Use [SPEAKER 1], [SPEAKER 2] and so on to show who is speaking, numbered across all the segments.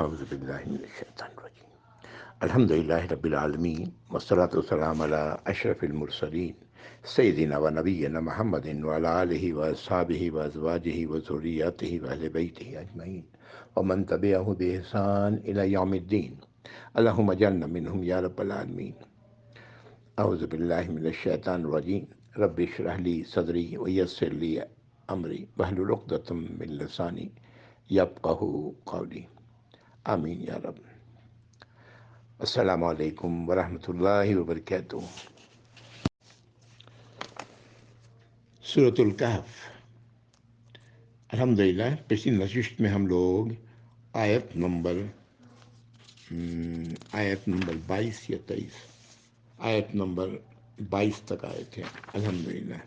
[SPEAKER 1] اعوذ باللہ من الشیطان الرجیم الحمدللہ رب العالمین والصلاۃ والسلام علی اشرف المرسلین سیدنا و نبینا محمد وعلی آلہ واصحابہ وازواجہ وذریاتہ واہل بیتہ اجمعین ومن تبعہ بإحسان الی یوم الدین اللہم اجعلنا منہم یا رب العالمین۔ اعوذ باللہ من الشیطان الرجیم رب اشرح لی صدری ویسر لی امری واحلل عقدۃ من لسانی یفقہوا قولی، آمین یا رب۔ السلام علیکم ورحمۃ اللہ وبرکاتہ۔ سورۃ الکہف۔ الحمدللہ پچھلی نشست میں ہم لوگ آیت نمبر 22 یا 23، آیت نمبر 22 تک آئے تھے الحمدللہ،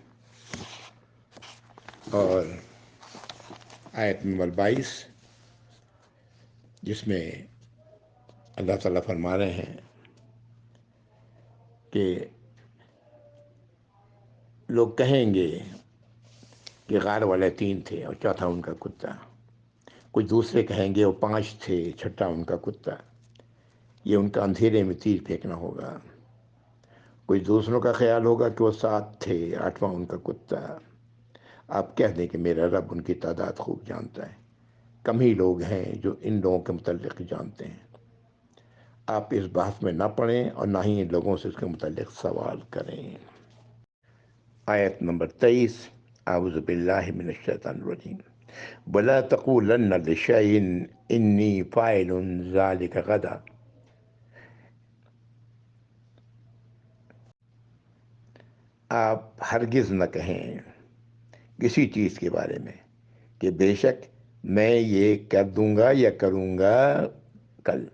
[SPEAKER 1] اور آیت نمبر 22 جس میں اللہ تعالیٰ فرما رہے ہیں کہ لوگ کہیں گے کہ غار والے 3 تھے اور چوتھا ان کا کتا، کچھ دوسرے کہیں گے وہ 5 تھے، چھٹا ان کا کتا، یہ ان کا اندھیرے میں تیر پھینکنا ہوگا۔ کچھ دوسروں کا خیال ہوگا کہ وہ 7 تھے، 8واں ان کا کتا۔ آپ کہہ دیں کہ میرا رب ان کی تعداد خوب جانتا ہے، کم ہی لوگ ہیں جو ان لوگوں کے متعلق جانتے ہیں۔ آپ اس بحث میں نہ پڑیں اور نہ ہی ان لوگوں سے اس کے متعلق سوال کریں۔ آیت نمبر 23، اعوذ باللہ من الشیطان الرجیم وَلَا تَقُولَنَّ لِشَيْءٍ إِنِّي فَاعِلٌ ذَلِكَ غَدًا۔ آپ ہرگز نہ کہیں کسی چیز کے بارے میں کہ بے شک میں یہ کر دوں گا یا کروں گا کل۔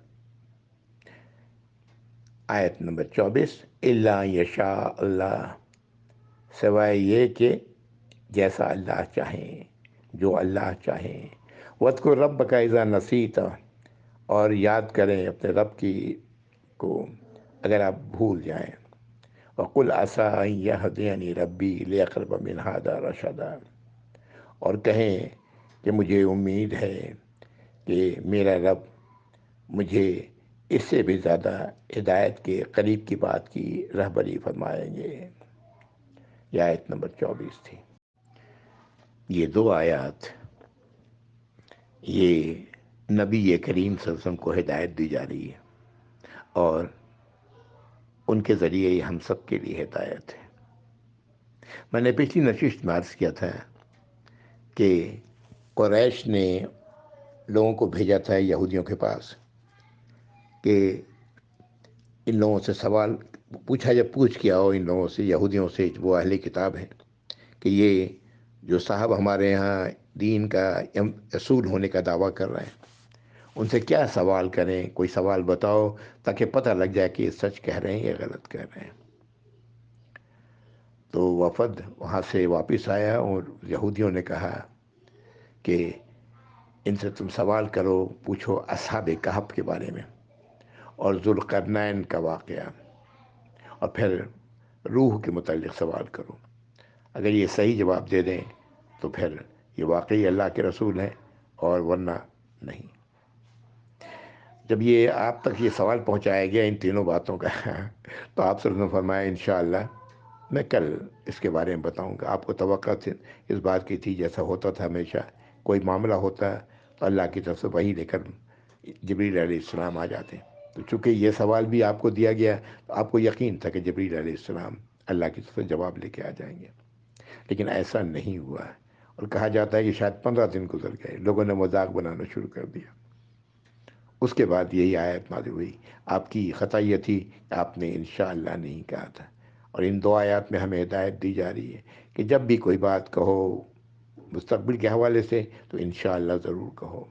[SPEAKER 1] آیت نمبر 24، اِلَّا یشاء اللہ، سوائے یہ کہ جیسا اللہ چاہیں، جو اللہ چاہیں۔ وَاذْكُر رَبَّكَ إِذَا نَسِيتَ، اور یاد کریں اپنے رب کی کو اگر آپ بھول جائیں۔ وَقُلْ عَسَىٰ أَن يَهْدِيَنِي رَبِّي لِأَقْرَبَ مِنْ هَٰذَا رَشَدًا، اور کہیں کہ مجھے امید ہے کہ میرا رب مجھے اس سے بھی زیادہ ہدایت کے قریب کی بات کی رہبری فرمائیں گے۔ یہ آیت نمبر 24 تھی۔ یہ 2 آیات یہ نبی کریم صلی اللہ علیہ وسلم کو ہدایت دی جا رہی ہے، اور ان کے ذریعے یہ ہم سب کے لیے ہدایت ہے۔ میں نے پچھلی نشست میں عرض کیا تھا کہ قریش نے لوگوں کو بھیجا تھا یہودیوں کے پاس کہ ان لوگوں سے سوال پوچھا، جب پوچھ کے آؤ ان لوگوں سے، یہودیوں سے، وہ اہل کتاب ہیں، کہ یہ جو صاحب ہمارے یہاں دین کا اصول ہونے کا دعویٰ کر رہے ہیں، ان سے کیا سوال کریں، کوئی سوال بتاؤ تاکہ پتہ لگ جائے کہ یہ سچ کہہ رہے ہیں یا غلط کہہ رہے ہیں۔ تو وفد وہاں سے واپس آیا اور یہودیوں نے کہا کہ ان سے تم سوال کرو، پوچھو اصحاب کہف کے بارے میں اور ذوالقرنین کا واقعہ، اور پھر روح کے متعلق سوال کرو۔ اگر یہ صحیح جواب دے دیں تو پھر یہ واقعی اللہ کے رسول ہیں، اور ورنہ نہیں۔ جب یہ آپ تک یہ سوال پہنچایا گیا ان تینوں باتوں کا تو آپ صلی اللہ علیہ وسلم فرمایا انشاءاللہ میں کل اس کے بارے میں بتاؤں گا۔ آپ کو توقع تھی اس بات کی تھی، جیسا ہوتا تھا ہمیشہ کوئی معاملہ ہوتا تو اللہ کی طرف سے وحی لے کر جبریل علیہ السلام آ جاتے، تو چونکہ یہ سوال بھی آپ کو دیا گیا تو آپ کو یقین تھا کہ جبریل علیہ السلام اللہ کی طرف سے جواب لے کے آ جائیں گے، لیکن ایسا نہیں ہوا، اور کہا جاتا ہے کہ شاید 15 دن گزر گئے، لوگوں نے مذاق بنانا شروع کر دیا۔ اس کے بعد یہی آیت نازل ہوئی۔ آپ کی خطا یہ تھی کہ آپ نے انشاءاللہ نہیں کہا تھا، اور ان 2 آیات میں ہمیں ہدایت دی جا رہی ہے کہ جب بھی کوئی بات کہو مستقبل کے حوالے سے تو انشاءاللہ ضرور کہو،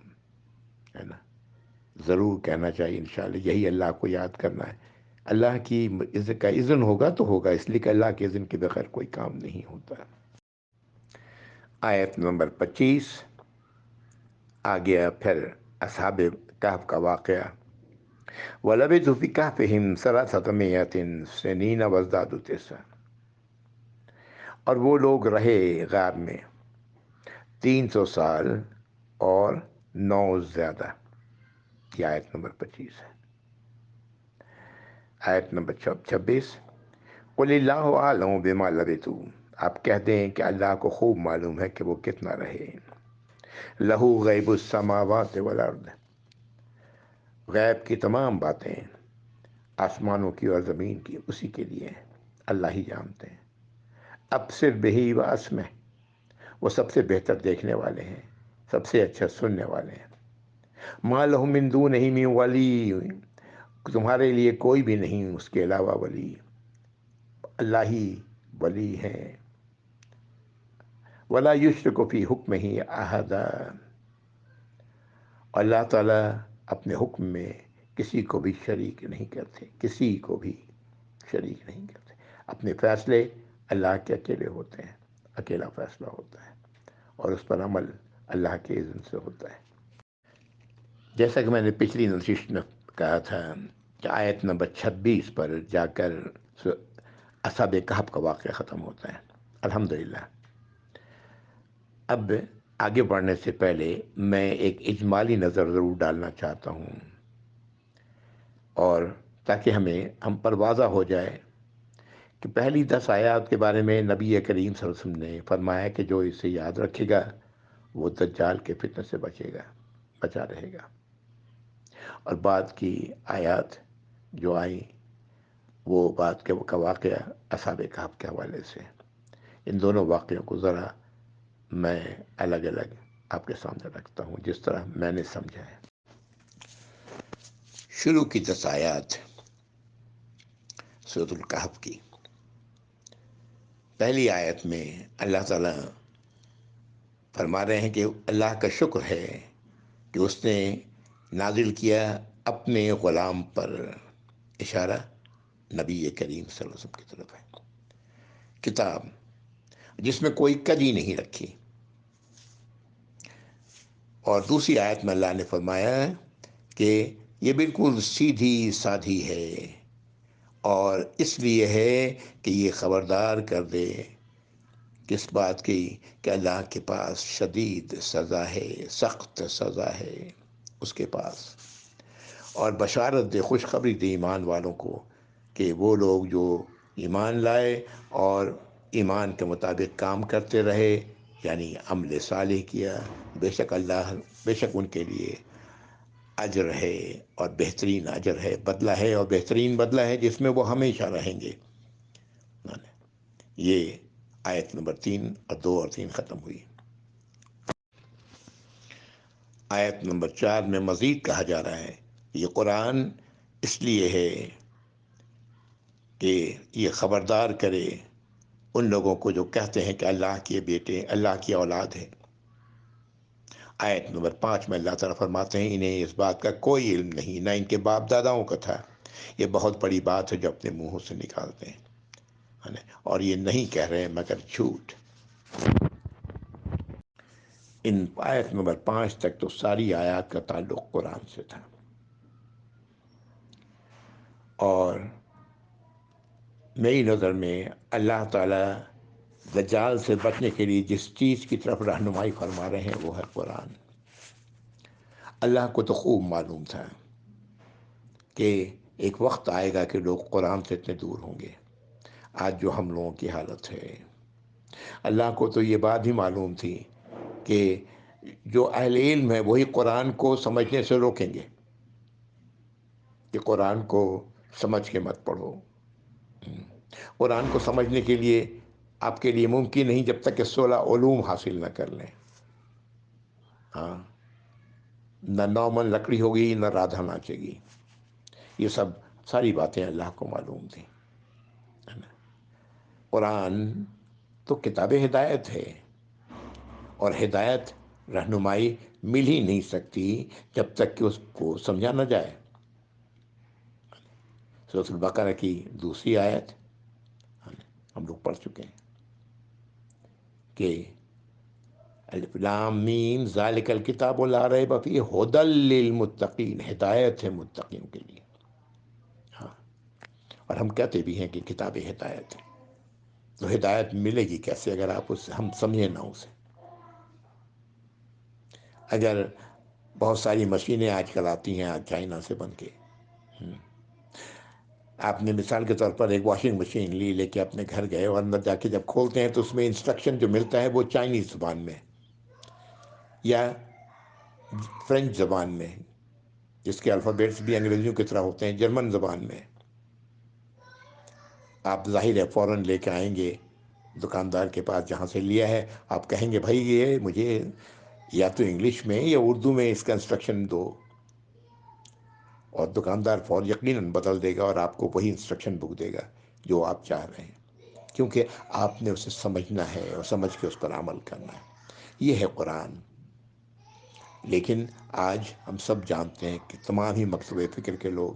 [SPEAKER 1] ہے نا، ضرور کہنا چاہیے انشاءاللہ، یہی اللہ کو یاد کرنا ہے۔ اللہ کی کا اذن ہوگا تو ہوگا، اس لیے کہ اللہ کے اذن کے بغیر کوئی کام نہیں ہوتا۔ آیت نمبر 25 آ گیا پھر اصحاب کہف کا واقعہ۔ وَلَبِثُوا فِي كَهْفِهِمْ 300 سِنِينَ وَازْدَادُوا 9، اور وہ لوگ رہے غار میں 300 سال اور 9 زیادہ۔ یہ آیت نمبر 25 ہے۔ آیت نمبر 26، قل اللہ عالم بما لبثوا، آپ کہتے ہیں کہ اللہ کو خوب معلوم ہے کہ وہ کتنا رہے۔ لہو غیب السماوات والارض، غیب کی تمام باتیں آسمانوں کی اور زمین کی اسی کے لیے ہیں، اللہ ہی جانتے ہیں۔ ابصر بہی و اسمع، وہ سب سے بہتر دیکھنے والے ہیں، سب سے اچھا سننے والے ہیں۔ ما لہم من دونہ من ولی، تمہارے لیے کوئی بھی نہیں اس کے علاوہ ولی، اللہ ہی ولی ہیں۔ ولا یشرک فی حکمہ احدا، اللہ تعالیٰ اپنے حکم میں کسی کو بھی شریک نہیں کرتے، کسی کو بھی شریک نہیں کرتے۔ اپنے فیصلے اللہ کے اکیلے ہوتے ہیں، اکیلا فیصلہ ہوتا ہے اور اس پر عمل اللہ کے اذن سے ہوتا ہے۔ جیسا کہ میں نے پچھلی نشست میں کہا تھا کہ آیت نمبر 26 پر جا کر اصحاب کہف کا واقعہ ختم ہوتا ہے، الحمدللہ۔ اب آگے بڑھنے سے پہلے میں ایک اجمالی نظر ضرور ڈالنا چاہتا ہوں، اور تاکہ ہم پر واضح ہو جائے کہ پہلی 10 آیات کے بارے میں نبی کریم صلی اللہ علیہ وسلم نے فرمایا کہ جو اسے یاد رکھے گا وہ دجال کے فتنہ سے بچا رہے گا، اور بعد کی آیات جو آئیں وہ بعد کا واقعہ اصحاب کہف کے حوالے سے۔ ان دونوں واقعوں کو ذرا میں الگ الگ آپ کے سامنے رکھتا ہوں جس طرح میں نے سمجھا ہے۔ شروع کی 10 آیات سورۃ الکہف کی، پہلی آیت میں اللہ تعالیٰ فرما رہے ہیں کہ اللہ کا شکر ہے کہ اس نے نازل کیا اپنے غلام پر، اشارہ نبی کریم صلی اللہ علیہ وسلم کی طرف ہے، کتاب جس میں کوئی کجی نہیں رکھی۔ اور دوسری آیت میں اللہ نے فرمایا کہ یہ بالکل سیدھی سادھی ہے، اور اس لیے ہے کہ یہ خبردار کر دے کس بات کی کہ اللہ کے پاس شدید سزا ہے، سخت سزا ہے اس کے پاس، اور بشارت دے، خوشخبری دے ایمان والوں کو کہ وہ لوگ جو ایمان لائے اور ایمان کے مطابق کام کرتے رہے، یعنی عمل صالح کیا، بے شک ان کے لیے اجر ہے، اور بہترین اجر ہے، بدلہ ہے، اور بہترین بدلہ ہے جس میں وہ ہمیشہ رہیں گے۔ یہ آیت نمبر 3 اور 2 اور 3 ختم ہوئی۔ آیت نمبر 4 میں مزید کہا جا رہا ہے یہ قرآن اس لیے ہے کہ یہ خبردار کرے ان لوگوں کو جو کہتے ہیں کہ اللہ کے بیٹے، اللہ کی اولاد ہے۔ آیت نمبر 5 میں اللہ تعالیٰ فرماتے ہیں انہیں اس بات کا کوئی علم نہیں، نہ ان کے باپ داداؤں کا تھا۔ یہ بہت بڑی بات ہے جو اپنے منہوں سے نکالتے ہیں، اور یہ نہیں کہہ رہے مگر جھوٹ۔ ان آیت نمبر 5 تک تو ساری آیات کا تعلق قرآن سے تھا، اور میری نظر میں اللہ تعالیٰ دجال سے بچنے کے لیے جس چیز کی طرف رہنمائی فرما رہے ہیں وہ ہے قرآن۔ اللہ کو تو خوب معلوم تھا کہ ایک وقت آئے گا کہ لوگ قرآن سے اتنے دور ہوں گے، آج جو ہم لوگوں کی حالت ہے۔ اللہ کو تو یہ بات بھی معلوم تھی کہ جو اہل علم ہے وہی قرآن کو سمجھنے سے روکیں گے کہ قرآن کو سمجھ کے مت پڑھو۔ قرآن کو سمجھنے کے لیے آپ کے لیے ممکن نہیں جب تک کہ 16 علوم حاصل نہ کر لیں۔ ہاں، نہ نارمل لکڑی ہوگی، نہ رادھا ناچے گی، یہ ساری باتیں اللہ کو معلوم تھیں۔ قرآن تو کتاب ہدایت ہے، اور ہدایت، رہنمائی مل ہی نہیں سکتی جب تک کہ اس کو سمجھا نہ جائے۔ سورۃ البقرہ کی دوسری آیت ہم لوگ پڑھ چکے ہیں کہ الف لام میم ذالک الکتاب لا ریب فیہ ھدی للمتقین، ہدایت ہے متقین کے لیے۔ ہاں، اور ہم کہتے بھی ہیں کہ کتاب ہدایت ہے، تو ہدایت ملے گی کیسے اگر ہم سمجھیں نہ اسے؟ اگر بہت ساری مشینیں آج کل آتی ہیں آج چائنا سے بن کے. آپ نے مثال کے طور پر ایک واشنگ مشین لے کے اپنے گھر گئے اور اندر جا کے جب کھولتے ہیں تو اس میں انسٹرکشن جو ملتا ہے وہ چائنیز زبان میں یا فرینچ زبان میں، جس کے الفابیٹس بھی انگریزیوں کی طرح ہوتے ہیں، جرمن زبان میں. آپ ظاہر ہے فوراً لے کے آئیں گے دکاندار کے پاس جہاں سے لیا ہے، آپ کہیں گے بھائی یہ مجھے یا تو انگلش میں یا اردو میں اس کا انسٹرکشن دو، اور دکاندار فوراً یقیناً بدل دے گا اور آپ کو وہی انسٹرکشن بک دے گا جو آپ چاہ رہے ہیں، کیونکہ آپ نے اسے سمجھنا ہے اور سمجھ کے اس پر عمل کرنا ہے. یہ ہے قرآن. لیکن آج ہم سب جانتے ہیں کہ تمام ہی مکتب فکر کے لوگ،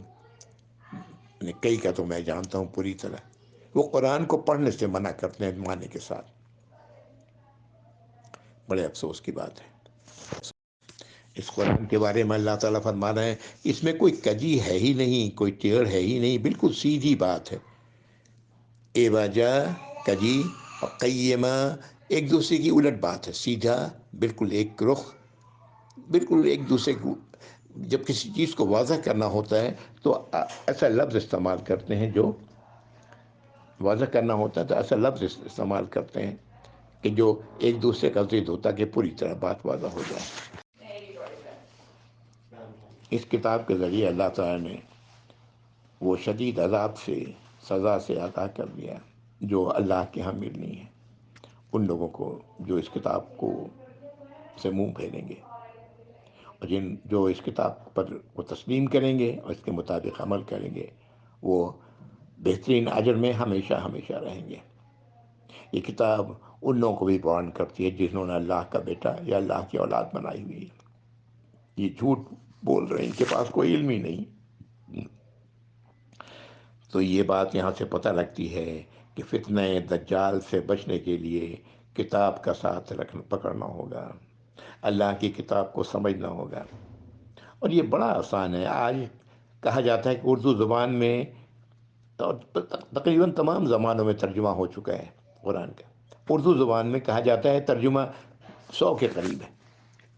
[SPEAKER 1] کئی کا تو میں جانتا ہوں پوری طرح، وہ قرآن کو پڑھنے سے منع کرتے ہیں معنی کے ساتھ. بڑے افسوس کی بات ہے. اس قرآن کے بارے میں اللہ تعالیٰ فرما رہے ہیں اس میں کوئی کجی ہے ہی نہیں، کوئی ٹیڑھ ہے ہی نہیں، بالکل سیدھی بات ہے. اے وجہ کجی اور قیمہ ایک دوسرے کی الٹ بات ہے. سیدھا، بالکل ایک رخ، بالکل ایک دوسرے کو. جب کسی چیز کو واضح کرنا ہوتا ہے تو ایسا لفظ استعمال کرتے ہیں، جو واضح کرنا ہوتا ہے تو ایسا لفظ استعمال کرتے ہیں کہ جو ایک دوسرے کا ضد ہوتا ہے کہ پوری طرح بات واضح ہو جائے. اس کتاب کے ذریعے اللہ تعالیٰ نے وہ شدید عذاب سے، سزا سے آگاہ کر دیا جو اللہ کے ہاں ملنی ہے ان لوگوں کو جو اس کتاب کو سے منہ پھیریں گے، اور جو اس کتاب پر وہ تسلیم کریں گے اور اس کے مطابق عمل کریں گے، وہ بہترین اجر میں ہمیشہ ہمیشہ رہیں گے. یہ کتاب ان لوگوں کو بھی وارن کرتی ہے جنہوں نے اللہ کا بیٹا یا اللہ کی اولاد بنائی ہوئی ہے. یہ جھوٹ بول رہے ہیں، ان کے پاس کوئی علم ہی نہیں. تو یہ بات یہاں سے پتہ لگتی ہے کہ فتنہ دجال سے بچنے کے لیے کتاب کا ساتھ پکڑنا ہوگا، اللہ کی کتاب کو سمجھنا ہوگا. اور یہ بڑا آسان ہے. آج کہا جاتا ہے کہ اردو زبان میں تقریباً تمام زبانوں میں ترجمہ ہو چکا ہے قرآن کا. اردو زبان میں کہا جاتا ہے ترجمہ 100 کے قریب ہے،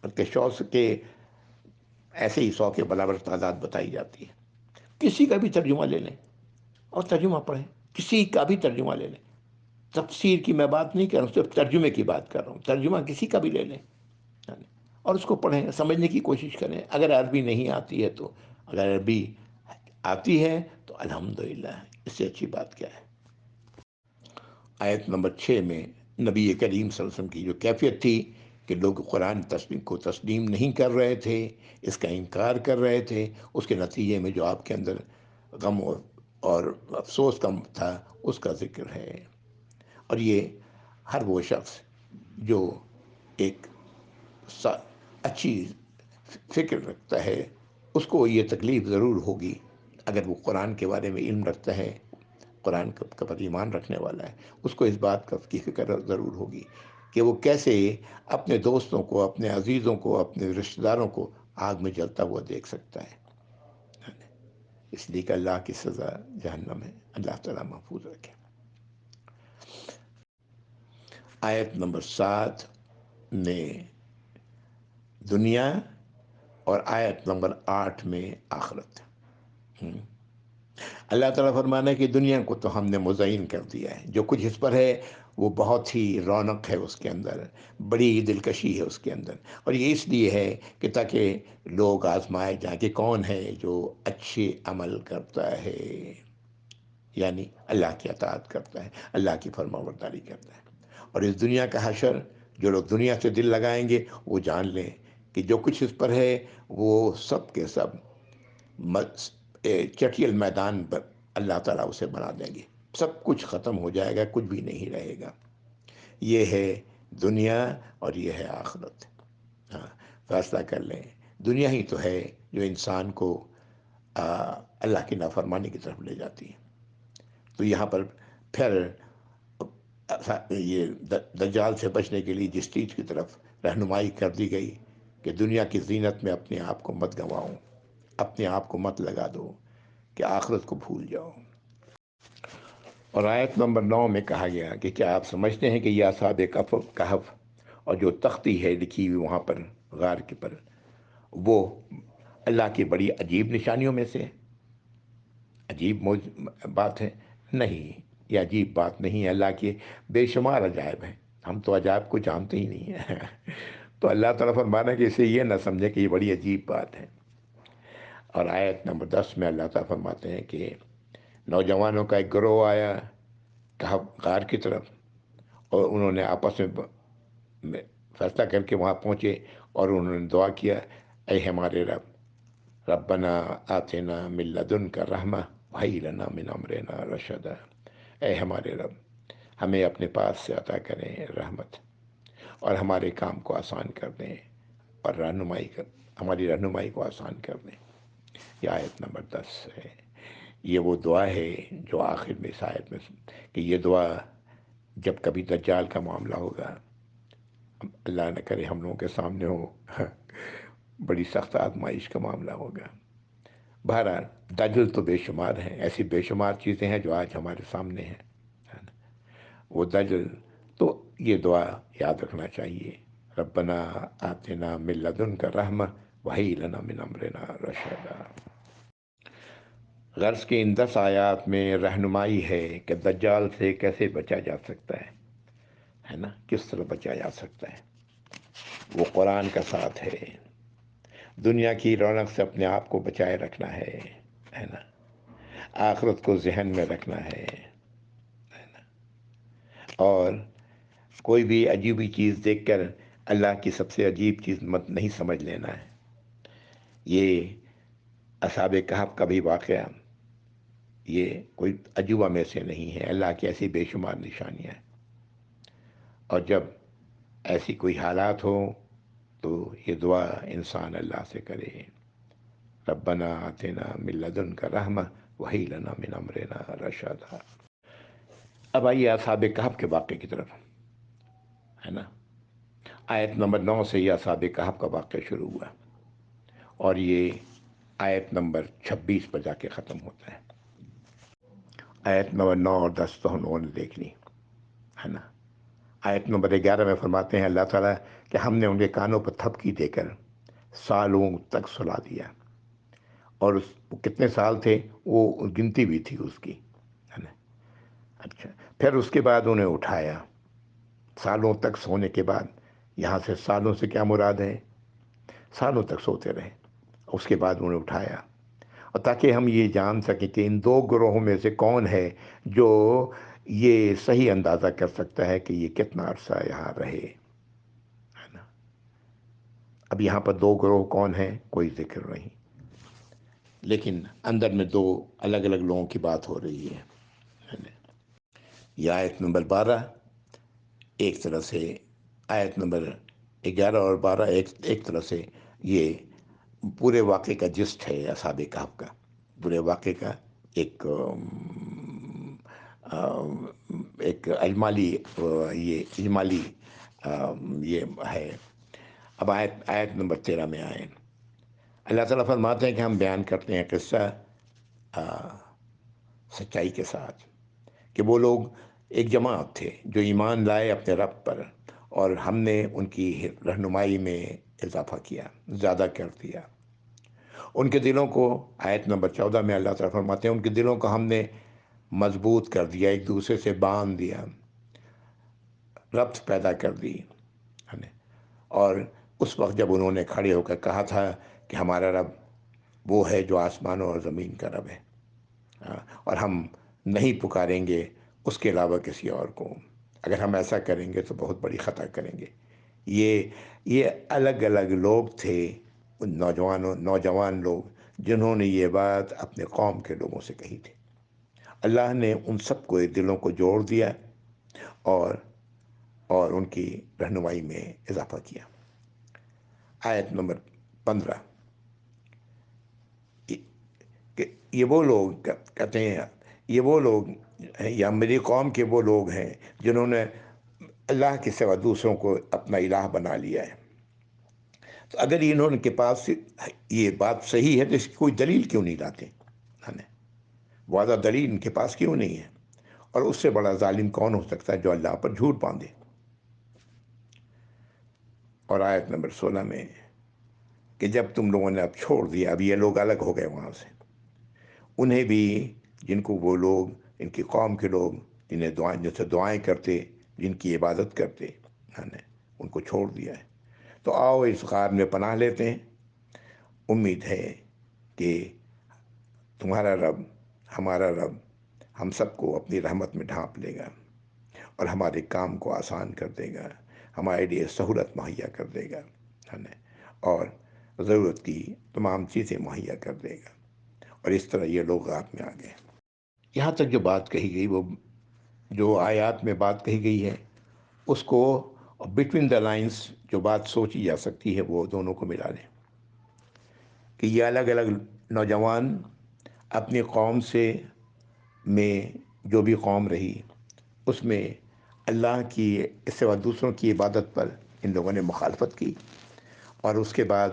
[SPEAKER 1] بلکہ 100 کے ایسے ہی 100 کے برابر تعداد بتائی جاتی ہے. کسی کا بھی ترجمہ لے لیں اور ترجمہ پڑھیں، کسی کا بھی ترجمہ لے لیں. تفسیر کی میں بات نہیں کر رہا ہوں، صرف ترجمے کی بات کر رہا ہوں. ترجمہ کسی کا بھی لے لیں اور اس کو پڑھیں، سمجھنے کی کوشش کریں. اگر عربی نہیں آتی ہے تو، اگر عربی آتی ہے تو الحمدللہ، اس سے اچھی بات کیا ہے. آیت نمبر 6 میں نبی کریم صلی اللہ علیہ وسلم کی جو کیفیت تھی کہ لوگ قرآن کو تسلیم نہیں کر رہے تھے، اس کا انکار کر رہے تھے، اس کے نتیجے میں جو آپ کے اندر غم اور افسوس کم تھا اس کا ذکر ہے. اور یہ ہر وہ شخص جو ایک اچھی فکر رکھتا ہے اس کو یہ تکلیف ضرور ہوگی. اگر وہ قرآن کے بارے میں علم رکھتا ہے، قرآن کا پر ایمان رکھنے والا ہے، اس کو اس بات کی فکر ضرور ہوگی کہ وہ کیسے اپنے دوستوں کو، اپنے عزیزوں کو، اپنے رشتہ داروں کو آگ میں جلتا ہوا دیکھ سکتا ہے. اس لیے کہ اللہ کی سزا جہنم ہے. اللہ تعالیٰ محفوظ رکھے. آیت نمبر 7 میں دنیا اور آیت نمبر 8 میں آخرت. اللہ تعالیٰ فرمانا ہے کہ دنیا کو تو ہم نے مزین کر دیا ہے، جو کچھ اس پر ہے وہ بہت ہی رونق ہے اس کے اندر، بڑی دلکشی ہے اس کے اندر. اور یہ اس لیے ہے کہ تاکہ لوگ آزمائے جائیں کہ کون ہے جو اچھے عمل کرتا ہے، یعنی اللہ کی اطاعت کرتا ہے، اللہ کی فرمانبرداری کرتا ہے. اور اس دنیا کا حشر، جو لوگ دنیا سے دل لگائیں گے وہ جان لیں کہ جو کچھ اس پر ہے وہ سب کے سب چٹیل میدان پر اللہ تعالیٰ اسے بنا دیں گے. سب کچھ ختم ہو جائے گا، کچھ بھی نہیں رہے گا. یہ ہے دنیا اور یہ ہے آخرت. ہاں، فیصلہ کر لیں. دنیا ہی تو ہے جو انسان کو اللہ کی نافرمانی کی طرف لے جاتی ہے. تو یہاں پر پھر یہ دجال سے بچنے کے لیے جس چیز کی طرف رہنمائی کر دی گئی کہ دنیا کی زینت میں اپنے آپ کو مت گنواؤ، اپنے آپ کو مت لگا دو، کہ آخرت کو بھول جاؤ. اور آیت نمبر 9 میں کہا گیا کہ کیا آپ سمجھتے ہیں کہ یہ اصحاب کہف اور جو تختی ہے لکھی ہوئی وہاں پر غار کے پر، وہ اللہ کی بڑی عجیب نشانیوں میں سے عجیب بات ہے؟ نہیں، یہ عجیب بات نہیں ہے، اللہ کے بے شمار عجائب ہیں، ہم تو عجائب کو جانتے ہی نہیں ہیں تو اللہ تعالیٰ فرمانا کہ اسے یہ نہ سمجھے کہ یہ بڑی عجیب بات ہے۔ اور آیت نمبر 10 میں اللہ تعالیٰ فرماتے ہیں کہ نوجوانوں کا ایک گروہ آیا کہف غار کی طرف، اور انہوں نے آپس میں فیصلہ کر کے وہاں پہنچے، اور انہوں نے دعا کیا، اے ہمارے رب، ربنا آتنا من لدنک رحمہ وہی لنا من امرنا رشدا، اے ہمارے رب، ہمیں اپنے پاس سے عطا کریں رحمت، اور ہمارے کام کو آسان کر دیں، اور ہماری رہنمائی کو آسان کر دیں۔ یہ آیت نمبر 10 ہے۔ یہ وہ دعا ہے جو آخر میں اس آیت میں کہ یہ دعا جب کبھی دجال کا معاملہ ہوگا، اللہ نہ کرے ہم لوگوں کے سامنے ہو بڑی سخت آزمائش کا معاملہ ہوگا۔ بہرحال دجل تو بے شمار ہیں، ایسی بے شمار چیزیں ہیں جو آج ہمارے سامنے ہیں، ہے نا؟ وہ دجل تو یہ دعا یاد رکھنا چاہیے، ربنا آتنا من لدنک رحمہ وہی لنا من امرنا رشدا۔ غرض کے ان 10 آیات میں رہنمائی ہے کہ دجال سے کیسے بچا جا سکتا ہے نا، کس طرح بچا جا سکتا ہے۔ وہ قرآن کا ساتھ ہے، دنیا کی رونق سے اپنے آپ کو بچائے رکھنا ہے نا، آخرت کو ذہن میں رکھنا ہے نا، اور کوئی بھی عجیبی چیز دیکھ کر اللہ کی سب سے عجیب چیز مت نہیں سمجھ لینا ہے۔ یہ اصحاب کہف کا بھی واقعہ یہ کوئی عجوبہ میں سے نہیں ہے، اللہ کی ایسی بے شمار نشانیاں ہیں، اور جب ایسی کوئی حالات ہو تو یہ دعا انسان اللہ سے کرے، ربنا آتنا من لدنک رحمہ وہی لنا من امرنا رشدا۔ اب آئیے اصحاب کہف کے واقعے کی طرف، ہے نا۔ آیت نمبر 9 سے یہ اصحاب کہف کا واقعہ شروع ہوا، اور یہ آیت نمبر 26 پر جا کے ختم ہوتا ہے۔ آیت نمبر 9 اور 10 تو ہم لوگوں نے دیکھ لی، ہے نا۔ آیت نمبر 11 میں فرماتے ہیں اللہ تعالیٰ کہ ہم نے ان کے کانوں پر تھپکی دے کر سالوں تک سلا دیا، اور کتنے سال تھے وہ گنتی بھی تھی اس کی، ہے نا۔ اچھا، پھر اس کے بعد انہیں اٹھایا، سالوں تک سونے کے بعد، یہاں سے سالوں سے کیا مراد ہے؟ سالوں تک سوتے رہے، اس کے بعد انہیں اٹھایا، اور تاکہ ہم یہ جان سکیں کہ ان 2 گروہوں میں سے کون ہے جو یہ صحیح اندازہ کر سکتا ہے کہ یہ کتنا عرصہ یہاں رہے، ہے نا۔ اب یہاں پر 2 گروہ کون ہیں کوئی ذکر نہیں، لیکن اندر میں 2 الگ الگ لوگوں کی بات ہو رہی ہے نا۔ یہ آیت نمبر 12 ایک طرح سے، آیت نمبر 11 اور 12 ایک طرح سے یہ پورے واقعے کا جسٹ ہے اصحاب کہف کا، پورے واقعے کا ایک ایک اجمالی یہ اجمالی یہ ہے۔ اب آیت نمبر 13 میں آئے، اللہ تعالیٰ فرماتے ہیں کہ ہم بیان کرتے ہیں قصہ سچائی کے ساتھ، کہ وہ لوگ ایک جماعت تھے جو ایمان لائے اپنے رب پر، اور ہم نے ان کی رہنمائی میں اضافہ کیا، زیادہ کر دیا ان کے دلوں کو۔ آیت نمبر 14 میں اللہ تعالیٰ فرماتے ہیں ان کے دلوں کو ہم نے مضبوط کر دیا، ایک دوسرے سے باندھ دیا، ربط پیدا کر دی، ہے نا۔ اور اس وقت جب انہوں نے کھڑے ہو کر کہا تھا کہ ہمارا رب وہ ہے جو آسمانوں اور زمین کا رب ہے، اور ہم نہیں پکاریں گے اس کے علاوہ کسی اور کو، اگر ہم ایسا کریں گے تو بہت بڑی خطا کریں گے۔ یہ الگ الگ لوگ تھے، نوجوان لوگ جنہوں نے یہ بات اپنے قوم کے لوگوں سے کہی تھی۔ اللہ نے ان سب کو دلوں کو جوڑ دیا، اور ان کی رہنمائی میں اضافہ کیا۔ آیت نمبر 15 کہ یہ وہ لوگ کہتے ہیں، یہ وہ لوگ ہیں یا میری قوم کے وہ لوگ ہیں جنہوں نے اللہ کے سوا دوسروں کو اپنا الہ بنا لیا ہے۔ تو اگر انہوں کے پاس یہ بات صحیح ہے تو اس کی کوئی دلیل کیوں نہیں لاتے، ہے نا؟ واضح دلیل ان کے پاس کیوں نہیں ہے؟ اور اس سے بڑا ظالم کون ہو سکتا ہے جو اللہ پر جھوٹ باندھے؟ اور آیت نمبر 16 میں کہ جب تم لوگوں نے اب چھوڑ دیا، اب یہ لوگ الگ ہو گئے وہاں سے، انہیں بھی، جن کو وہ لوگ، ان کی قوم کے لوگ جنہیں جن سے دعائیں کرتے، جن کی عبادت کرتے، ہم نے ان کو چھوڑ دیا ہے، تو آؤ اس غار میں پناہ لیتے ہیں۔ امید ہے کہ تمہارا رب، ہمارا رب، ہم سب کو اپنی رحمت میں ڈھانپ لے گا اور ہمارے کام کو آسان کر دے گا، ہمارے لیے سہولت مہیا کر دے گا، ہے نا، اور ضرورت کی تمام چیزیں مہیا کر دے گا۔ اور اس طرح یہ لوگ غار میں آ گئے۔ یہاں تک جو بات کہی گئی، وہ جو آیات میں بات کہی گئی ہے، اس کو بٹوین دا لائنس جو بات سوچی جا سکتی ہے، وہ دونوں کو ملا لیں کہ یہ الگ الگ نوجوان اپنی قوم سے میں، جو بھی قوم رہی اس میں اللہ کی اس سوا دوسروں کی عبادت پر ان لوگوں نے مخالفت کی، اور اس کے بعد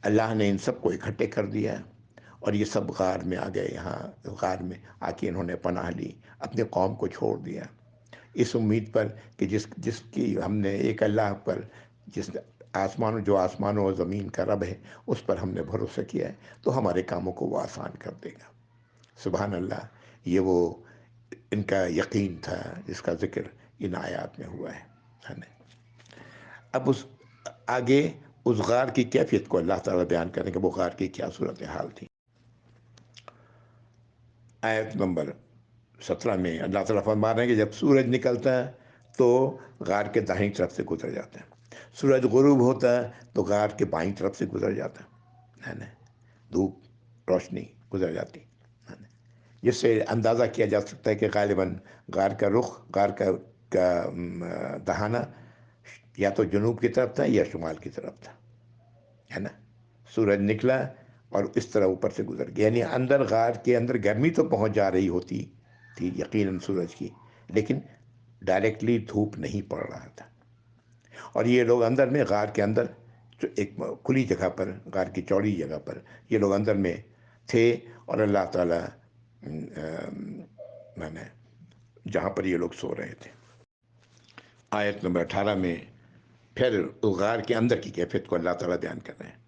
[SPEAKER 1] اللہ نے ان سب کو اکٹھے کر دیا، اور یہ سب غار میں آ گئے۔ یہاں غار میں آ کے انہوں نے پناہ لی، اپنی قوم کو چھوڑ دیا، اس امید پر کہ جس کی ہم نے ایک اللہ پر، جس جو آسمانوں اور زمین کا رب ہے، اس پر ہم نے بھروسہ کیا ہے، تو ہمارے کاموں کو وہ آسان کر دے گا۔ سبحان اللہ، یہ وہ ان کا یقین تھا جس کا ذکر ان آیات میں ہوا ہے نا۔ اب اس آگے اس غار کی کیفیت کو اللہ تعالیٰ بیان کریں کہ وہ غار کی کیا صورتحال تھی۔ آیت نمبر 17 میں اللہ تعالیٰ فرما رہے ہیں کہ جب سورج نکلتا ہے تو غار کے دائیں طرف سے گزر جاتا ہے، سورج غروب ہوتا ہے تو غار کے بائیں طرف سے گزر جاتا ہے نا، دھوپ روشنی گزر جاتی ہے نا، جس سے اندازہ کیا جا سکتا ہے کہ غالباً غار کا رخ، غار کا دہانہ یا تو جنوب کی طرف تھا یا شمال کی طرف تھا، ہے نا۔ سورج نکلا اور اس طرح اوپر سے گزر گیا، یعنی اندر غار کے اندر گرمی تو پہنچ جا رہی ہوتی تھی یقیناً سورج کی، لیکن ڈائریکٹلی دھوپ نہیں پڑ رہا تھا، اور یہ لوگ اندر میں غار کے اندر ایک کھلی جگہ پر، غار کی چوڑی جگہ پر یہ لوگ اندر میں تھے، اور اللہ تعالیٰ میں نے جہاں پر یہ لوگ سو رہے تھے۔ آیت نمبر 18 میں پھر غار کے اندر کی کیفیت کو اللہ تعالیٰ بیان کر رہے ہیں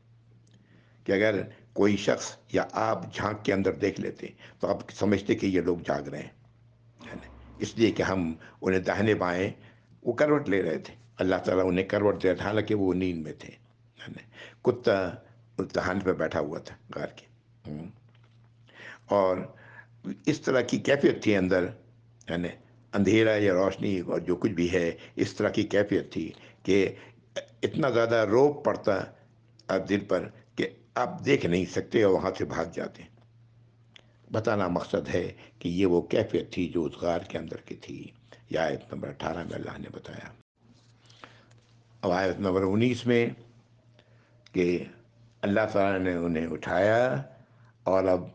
[SPEAKER 1] کہ اگر کوئی شخص یا آپ جھانک کے اندر دیکھ لیتے تو آپ سمجھتے کہ یہ لوگ جاگ رہے ہیں، اس لیے کہ ہم انہیں داہنے بائیں وہ کروٹ لے رہے تھے، اللہ تعالیٰ انہیں کروٹ دے رہا تھا، حالانکہ وہ نیند میں تھے۔ کتا اس دہان پہ بیٹھا ہوا تھا غار کے، اور اس طرح کی کیفیت تھی اندر، یعنی اندھیرا یا روشنی اور جو کچھ بھی ہے، اس طرح کی کیفیت تھی کہ اتنا زیادہ روب پڑتا آپ دل پر کہ آپ دیکھ نہیں سکتے اور وہاں سے بھاگ جاتے۔ بتانا مقصد ہے کہ یہ وہ کیفیت تھی جو اس غار کے اندر کی تھی۔ یہ آیت نمبر 18 میں اللہ نے بتایا۔ اب آیت نمبر 19 میں کہ اللہ تعالیٰ نے انہیں اٹھایا، اور اب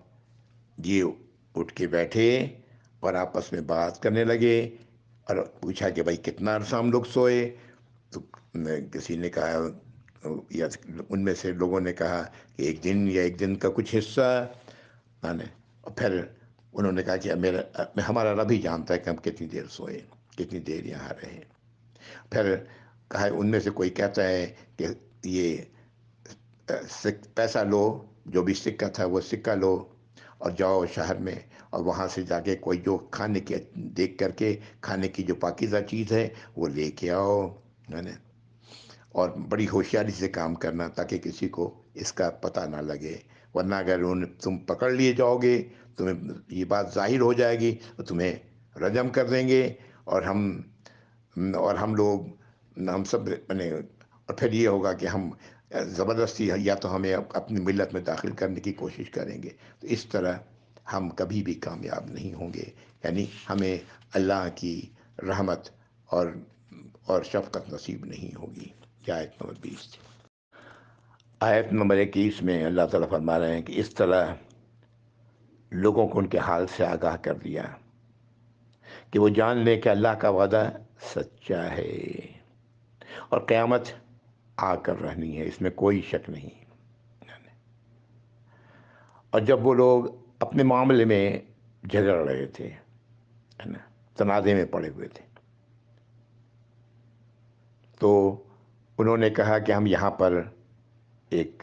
[SPEAKER 1] یہ اٹھ کے بیٹھے اور آپس میں بات کرنے لگے، اور پوچھا کہ بھائی کتنا عرصہ ہم لوگ سوئے؟ تو کسی نے کہا، یا ان میں سے لوگوں نے کہا کہ ایک دن یا ایک دن کا کچھ حصہ، اور پھر انہوں نے کہا کہ ہمارا رب ہی جانتا ہے کہ ہم کتنی دیر سوئے، کتنی دیر یہاں رہے۔ پھر کہا ان میں سے کوئی کہتا ہے کہ یہ پیسہ لو، جو بھی سکہ تھا وہ سکہ لو اور جاؤ شہر میں، اور وہاں سے جا کے کوئی جو کھانے کے دیکھ کر کے کھانے کی جو پاکیزہ چیز ہے وہ لے کے آؤ، ہے نا، اور بڑی ہوشیاری سے کام کرنا تاکہ کسی کو اس کا پتہ نہ لگے، ورنہ اگر تم پکڑ لیے جاؤ گے، تمہیں یہ بات ظاہر ہو جائے گی تو تمہیں رجم کر دیں گے، اور ہم لوگ، ہم سب اور پھر یہ ہوگا کہ ہم زبردستی یا تو ہمیں اپنی ملت میں داخل کرنے کی کوشش کریں گے، تو اس طرح ہم کبھی بھی کامیاب نہیں ہوں گے، یعنی ہمیں اللہ کی رحمت اور شفقت نصیب نہیں ہوگی۔ یہ آیت نمبر 20 تھی۔ آیت نمبر 21 میں اللہ تعالیٰ فرما رہے ہیں کہ اس طرح لوگوں کو ان کے حال سے آگاہ کر دیا کہ وہ جان لیں کہ اللہ کا وعدہ سچا ہے اور قیامت آ کر رہنی ہے، اس میں کوئی شک نہیں۔ اور جب وہ لوگ اپنے معاملے میں جھگڑ رہے تھے، ہے نا، تنازع میں پڑے ہوئے تھے، تو انہوں نے کہا کہ ہم یہاں پر ایک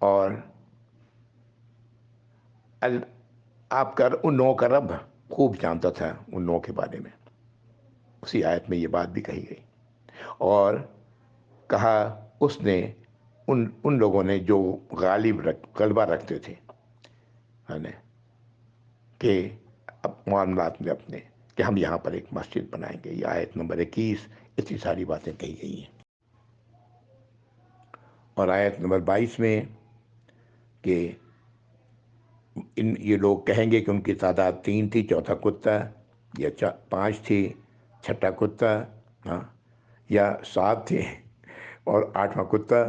[SPEAKER 1] اور آپ کا ان لوگوں کا رب خوب جانتا تھا ان لوگوں کے بارے میں، اسی آیت میں یہ بات بھی کہی گئی، اور کہا اس نے ان لوگوں نے جو غلبہ رکھتے تھے، ہے نا، کہ معاملات میں اپنے، کہ ہم یہاں پر ایک مسجد بنائیں گے۔ یہ آیت نمبر 21، اتنی ساری باتیں کہی گئی ہیں۔ اور آیت نمبر 22 میں کہ یہ لوگ کہیں گے کہ ان کی تعداد 3 تھی، چوتھا کتا، یا 5 تھی، چھٹا کتا، ہاں، یا 7 تھے اور 8واں کتا،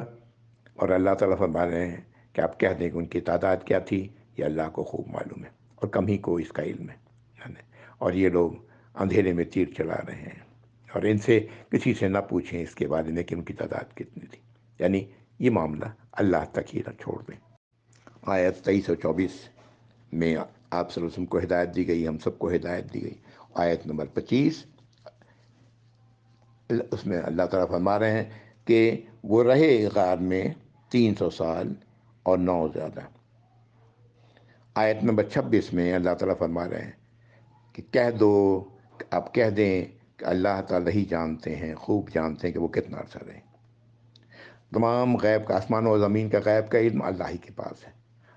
[SPEAKER 1] اور اللہ تعالیٰ فرما رہے ہیں کہ آپ کہہ دیں کہ ان کی تعداد کیا تھی، یہ اللہ کو خوب معلوم ہے، اور کم ہی کو اس کا علم ہے نا؟ اور یہ لوگ اندھیرے میں تیر چلا رہے ہیں، اور ان سے کسی سے نہ پوچھیں اس کے بارے میں کہ ان کی تعداد کتنی تھی، یعنی یہ معاملہ اللہ تک ہی نہ چھوڑ دیں۔ آیت 23 اور 24 میں آپ صلی اللہ علیہ وسلم کو ہدایت دی گئی، ہم سب کو ہدایت دی گئی۔ آیت نمبر 25، اس میں اللہ تعالیٰ فرما رہے ہیں کہ وہ رہے غار میں 300 سال اور 9 زیادہ۔ آیت نمبر 26 میں اللہ تعالیٰ فرما رہے ہیں کہ کہہ دو، آپ کہہ دیں کہ اللہ تعالیٰ ہی جانتے ہیں، خوب جانتے ہیں کہ وہ کتنا عرصہ رہے۔ تمام غیب کا، آسمان و زمین کا غیب کا علم اللہ ہی کے پاس ہے،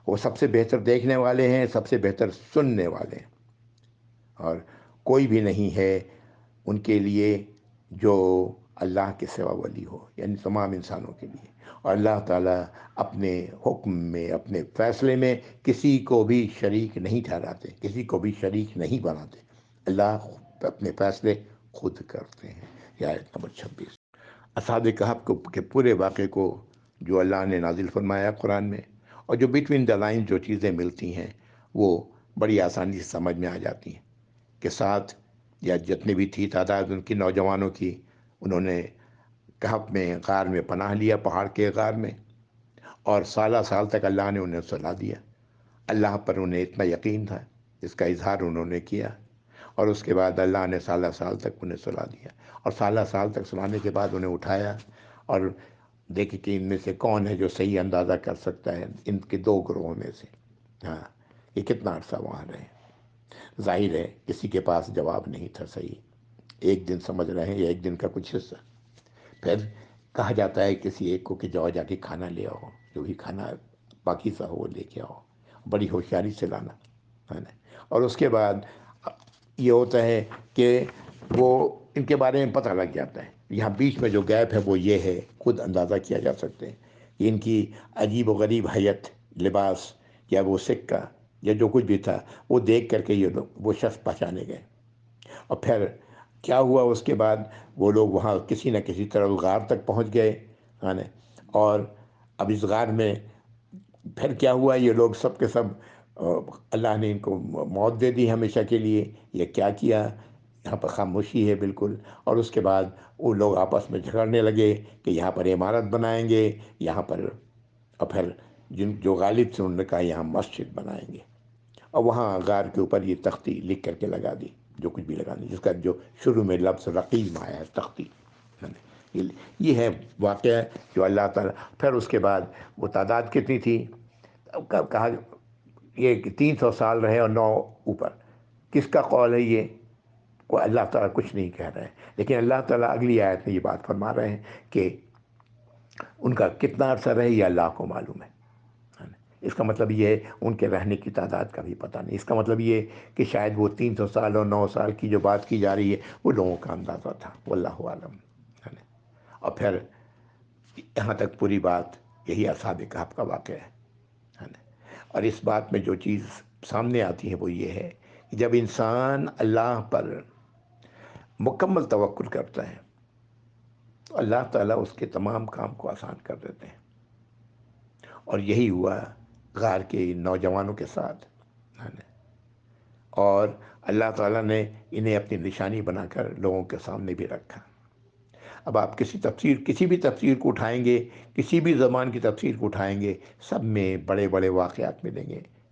[SPEAKER 1] وہ سب سے بہتر دیکھنے والے ہیں، سب سے بہتر سننے والے ہیں، اور کوئی بھی نہیں ہے ان کے لیے جو اللہ کے سوا ولی ہو، یعنی تمام انسانوں کے لیے۔ اور اللہ تعالیٰ اپنے حکم میں، اپنے فیصلے میں کسی کو بھی شریک نہیں ٹھہراتے، کسی کو بھی شریک نہیں بناتے، اللہ اپنے فیصلے خود کرتے ہیں۔ یہ آیت نمبر 26۔ اصحاب کہف کے پورے واقعے کو جو اللہ نے نازل فرمایا قرآن میں، اور جو بٹوین دا لائن جو چیزیں ملتی ہیں، وہ بڑی آسانی سے سمجھ میں آ جاتی ہیں کہ 7 یا جتنی بھی تھی تعداد ان کی نوجوانوں کی، انہوں نے کہف میں، غار میں پناہ لیا، پہاڑ کے غار میں، اور سالہ سال تک اللہ نے انہیں صلا دیا۔ اللہ پر انہیں اتنا یقین تھا، اس کا اظہار انہوں نے کیا، اور اس کے بعد اللہ نے سالہ سال تک انہیں صلا دیا، اور سالہ سال تک سلانے کے بعد انہیں اٹھایا، اور دیکھیں کہ ان میں سے کون ہے جو صحیح اندازہ کر سکتا ہے ان کے 2 گروہوں میں سے، ہاں، یہ کتنا عرصہ وہاں رہے۔ ظاہر ہے کسی کے پاس جواب نہیں تھا صحیح، ایک دن سمجھ رہے ہیں یا ایک دن کا کچھ حصہ۔ پھر کہا جاتا ہے کسی ایک کو کہ جاؤ جا کے کھانا لے آؤ، جو بھی کھانا پاکیزہ ہو وہ لے کے آؤ، بڑی ہوشیاری سے لانا، ہے نا۔ اور اس کے بعد یہ ہوتا ہے کہ وہ ان کے بارے میں پتہ لگ جاتا ہے۔ یہاں بیچ میں جو گیپ ہے وہ یہ ہے، خود اندازہ کیا جا سکتے ہیں کہ ان کی عجیب و غریب حیت، لباس، یا وہ سکہ، یا جو کچھ بھی تھا، وہ دیکھ کر کے یہ لوگ، وہ شخص پہچانے گئے۔ اور پھر کیا ہوا اس کے بعد، وہ لوگ وہاں کسی نہ کسی طرح غار تک پہنچ گئے، ہے نا۔ اور اب اس غار میں پھر کیا ہوا، یہ لوگ سب کے سب، اللہ نے ان کو موت دے دی ہمیشہ کے لیے، یہ کیا کیا، یہاں پر خاموشی ہے بالکل۔ اور اس کے بعد وہ لوگ آپس میں جھگڑنے لگے کہ یہاں پر عمارت بنائیں گے، یہاں پر، اور پھر جو غالب تھے انہوں نے کہا یہاں مسجد بنائیں گے، اور وہاں غار کے اوپر یہ تختی لکھ کر کے لگا دی، جو کچھ بھی لگا دی، جس کا جو شروع میں لفظ رقیم آیا ہے، تختی، یہ ہے واقعہ جو اللہ تعالیٰ۔ پھر اس کے بعد وہ تعداد کتنی تھی، کہا یہ کہ 300 سال رہے اور 9 اوپر، کس کا قول ہے یہ؟ کوئی اللہ تعالیٰ کچھ نہیں کہہ رہے ہیں، لیکن اللہ تعالیٰ اگلی آیت میں یہ بات فرما رہے ہیں کہ ان کا کتنا عرصہ رہے یہ اللہ کو معلوم ہے۔ اس کا مطلب یہ ہے ان کے رہنے کی تعداد کا بھی پتہ نہیں، اس کا مطلب یہ کہ شاید وہ 300 سال اور 9 سال کی جو بات کی جا رہی ہے وہ لوگوں کا اندازہ تھا، واللہ عالم، ہے نا۔ اور پھر یہاں تک پوری بات یہی اصحاب کہف کا واقعہ ہے نا۔ اور اس بات میں جو چیز سامنے آتی ہے وہ یہ ہے کہ جب انسان اللہ پر مکمل توکل کرتا ہے تو اللہ تعالیٰ اس کے تمام کام کو آسان کر دیتے ہیں، اور یہی ہوا غار کے نوجوانوں کے ساتھ، ہے نا۔ اور اللہ تعالیٰ نے انہیں اپنی نشانی بنا کر لوگوں کے سامنے بھی رکھا۔ اب آپ کسی بھی تفسیر کو اٹھائیں گے، کسی بھی زبان کی تفسیر کو اٹھائیں گے، سب میں بڑے بڑے واقعات ملیں گے،